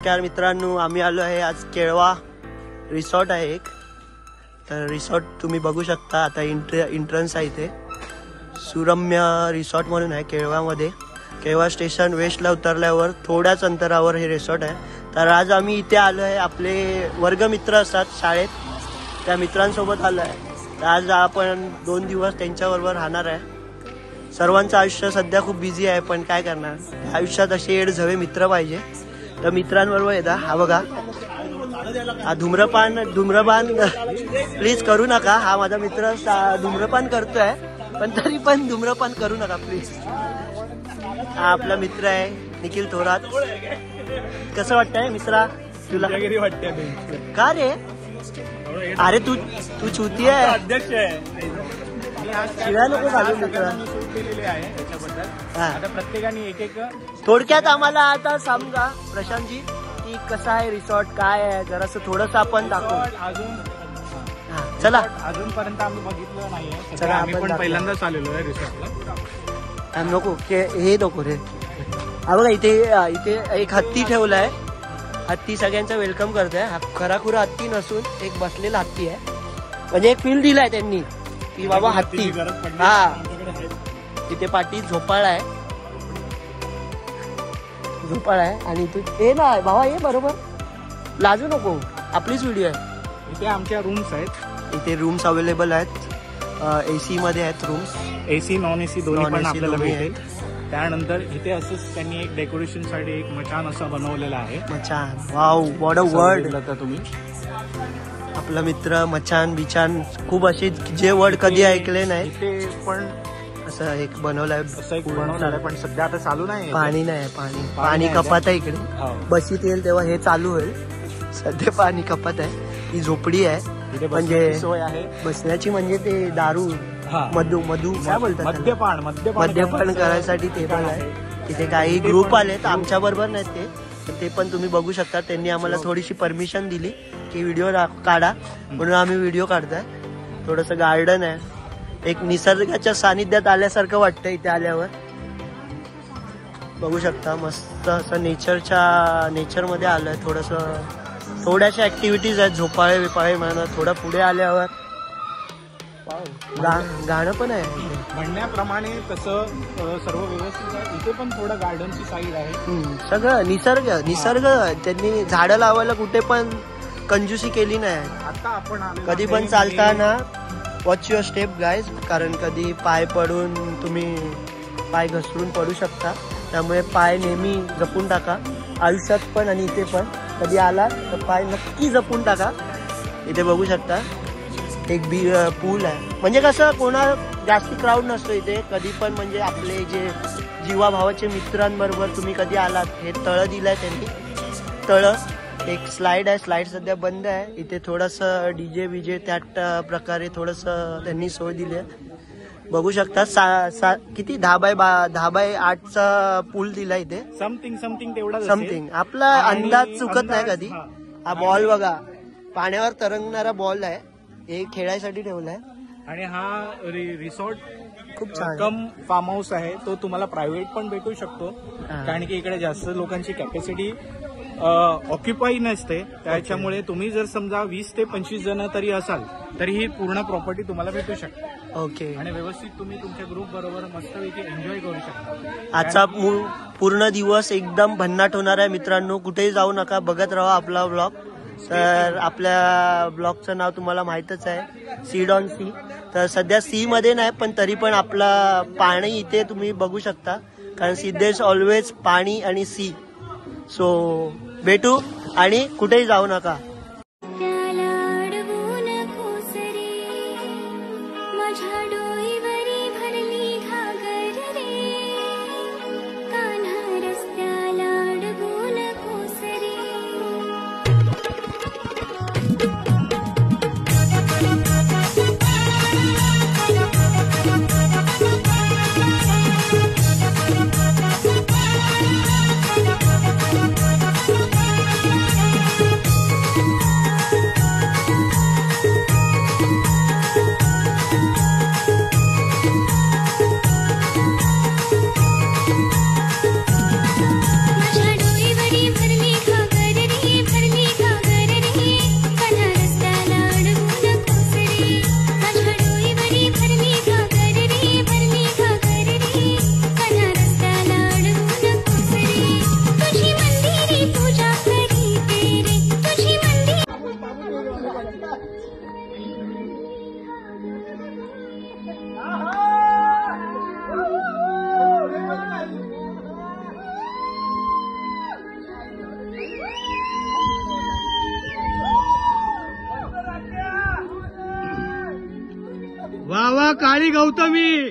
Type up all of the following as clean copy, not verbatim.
नमस्कार मित्रांनो, आम्ही आलो आहे आज केळवा रिसॉर्ट आहे एक. तर रिसॉर्ट तुम्ही बघू शकता. आता एंट्रन्स आहे इथे. सुरम्य रिसॉर्ट म्हणून आहे केळवामध्ये. केळवा स्टेशन वेस्टला उतरल्यावर थोड्याच अंतरावर हे रिसॉर्ट आहे. तर आज आम्ही इथे आलो आहे. आपले वर्गमित्र असतात शाळेत, त्या मित्रांसोबत आलो आहे. तर आज आपण 2 दिवस त्यांच्याबरोबर राहणार आहे. सर्वांचं आयुष्य सध्या खूप बिझी आहे, पण काय करणार, आयुष्यात असे एडझवे मित्र पाहिजे. तर मित्रांबरोबर येतात. हा बघा, हा धूम्रपान प्लीज करू नका. हा माझा मित्र धूम्रपान करतोय, पण तरी पण धूम्रपान करू नका प्लीज. हा आपला मित्र आहे निखिल थोरात. कसं वाटतंय मित्रा तुला? का रे? अरे तू चुती आहे, अध्यक्ष आहे. शिवाय नको घालू मित्रा. आता प्रत्येकाने एक थोडक्यात आम्हाला आता सांगा प्रशांतजी की कसं आहे रिसॉर्ट, काय आहे, जरासं थोडंसं आपण दाखवू. अजून चला, अजूनपर्यंत आम्ही बघितलं नाहीये. चला, आम्ही आपण पण पहिल्यांदाच आलेलो आहे रिसॉर्टला. नको हे नको रे. हा बघा, इथे एक हत्ती ठेवलाय. हत्ती सगळ्यांचं वेलकम करतोय. हा खराखुरा हत्ती नसून एक बसलेला हत्ती आहे. म्हणजे एक फील दिलाय त्यांनी की बाबा हत्ती. हा, इथे पाठी झोपाळा आहे आणि तू हे ना भावा, हे बरोबर लाजू नको, आपलीच व्हिडिओ आहे. इथे आमच्या रूम्स आहेत. इथे रूम्स अवेलेबल आहेत. AC मध्ये आहेत रूम्स. AC नॉन AC दोन्ही पण आपल्याला भेटेल. त्यानंतर इथे असंच त्यांनी एक डेकोरेशन साठी एक मचान असा बनवलेला आहे. मचान, वाव, व्हॉट अ वर्ड. तुम्ही आपला मित्र मचान बिचान खूप असे जे वर्ड कधी ऐकले नाही. इथे पण असं एक बनवलंय, पण सध्या आता चालू नाही. पाणी नाही, पाणी कपात आहे इकडे. बशीत येईल तेव्हा हे चालू होईल. सध्या पाणी कपात आहे. ही झोपडी आहे, म्हणजे सोय आहे बसण्याची. म्हणजे ते दारू मधू काय बोलतात, मद्यपान करायसाठी ते पण आहे. तिथे काही ग्रुप आले तर आमच्या बरोबर नाहीत ते पण तुम्ही बघू शकता. त्यांनी आम्हाला थोडीशी परमिशन दिली की व्हिडिओ काढा, म्हणून आम्ही व्हिडिओ काढतोय. थोडंसं गार्डन आहे, एक निसर्गाच्या सानिध्यात आल्यासारखं वाटतं. इथे आल्यावर बघू शकता मस्त असं नेचरमध्ये आलोय. थोड्याशा ऍक्टिव्हिटीज आहेत, झोपाळे बिपाळे म्हणा. थोडं पुढे आल्यावर गाणं पण आहे. म्हणण्याप्रमाणे तसं सर्व व्यवस्थित आहे. इथे पण थोडं गार्डनची साईड आहे. सगळं निसर्ग त्यांनी झाडं लावायला कुठे पण कंजूसी केली नाही. आता आपण कधी पण चालताना वॉच युअर स्टेप गाईज, कारण कधी पाय पडून तुम्ही पाय घसरून पडू शकता. त्यामुळे पाय नेहमी जपून टाका, आयुष्यात पण आणि इथे पण. कधी आला तर पाय नक्की जपून टाका. इथे बघू शकता एक पूल आहे. म्हणजे कसं कोणा जास्ती क्राऊड नसतो इथे कधी पण. म्हणजे आपले जे जीवाभावाचे मित्रांबरोबर तुम्ही कधी आलात. हे तळं दिलंय त्यांनी, तळं. एक स्लाइड आहे, स्लाइड सध्या बंद आहे. इथे थोडंसं डीजे बीजे त्या प्रकारे थोडंसं त्यांनी सोय दिली आहे. बघू शकता किती 10x8चा पूल दिला इथे. समथिंग तेवढा समथिंग. आपला अंदाज चुकत नाही कधी. हा बॉल बघा, पाण्यावर तरंगणारा बॉल आहे. हे खेळायसाठी ठेवलाय. आणि हा रिसॉर्ट खूप छान कम फार्म हाऊस आहे. तो तुम्हाला प्रायव्हेट पण भेटू शकतो, कारण की इकडे जास्त लोकांची कॅपॅसिटी ऑक्युपाई नसते. त्याच्यामुळे तुम्ही जर समजा 20 ते 25 जण तरी असाल तरी ही पूर्ण प्रॉपर्टी तुम्हाला भेटू शकते. ओके. आणि व्यवस्थित तुम्ही तुमच्या ग्रुप बरोबर मस्तपैकी एन्जॉय करू शकता. आजचा पूर्ण दिवस एकदम भन्नाट होणार आहे मित्रांनो. कुठेही जाऊ नका, बघत राहा आपला ब्लॉग. तर आपल्या ब्लॉगचं नाव तुम्हाला माहीतच आहे, सीड ऑन सी. तर सध्या सी मध्ये नाही, पण तरी पण आपला पाणी इथे तुम्ही बघू शकता, कारण सिद्धेश ऑलवेज पाणी आणि सी. सो भेटू आणि कुठेही जाऊ नका. काळी गौतमी.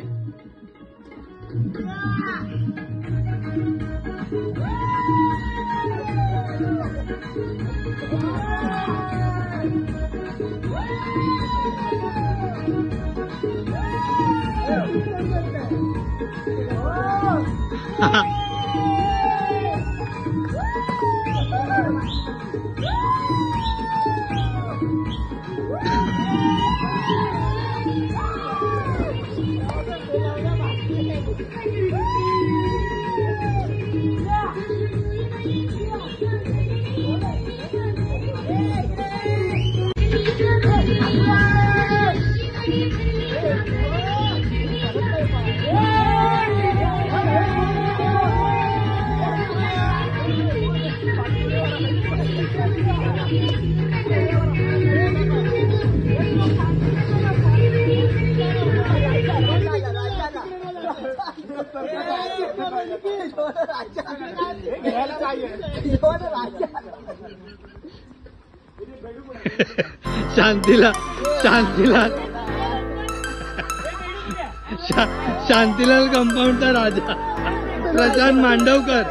शांतीलाल शांतीलाल कंपाऊंडचा राजा प्रशांत मांडवकर.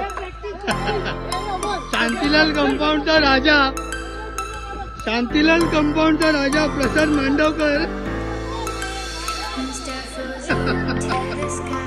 शांतीलाल कंपाऊंडचा राजा Prashant Mandavkar. Mr. Frozen, tell the sky,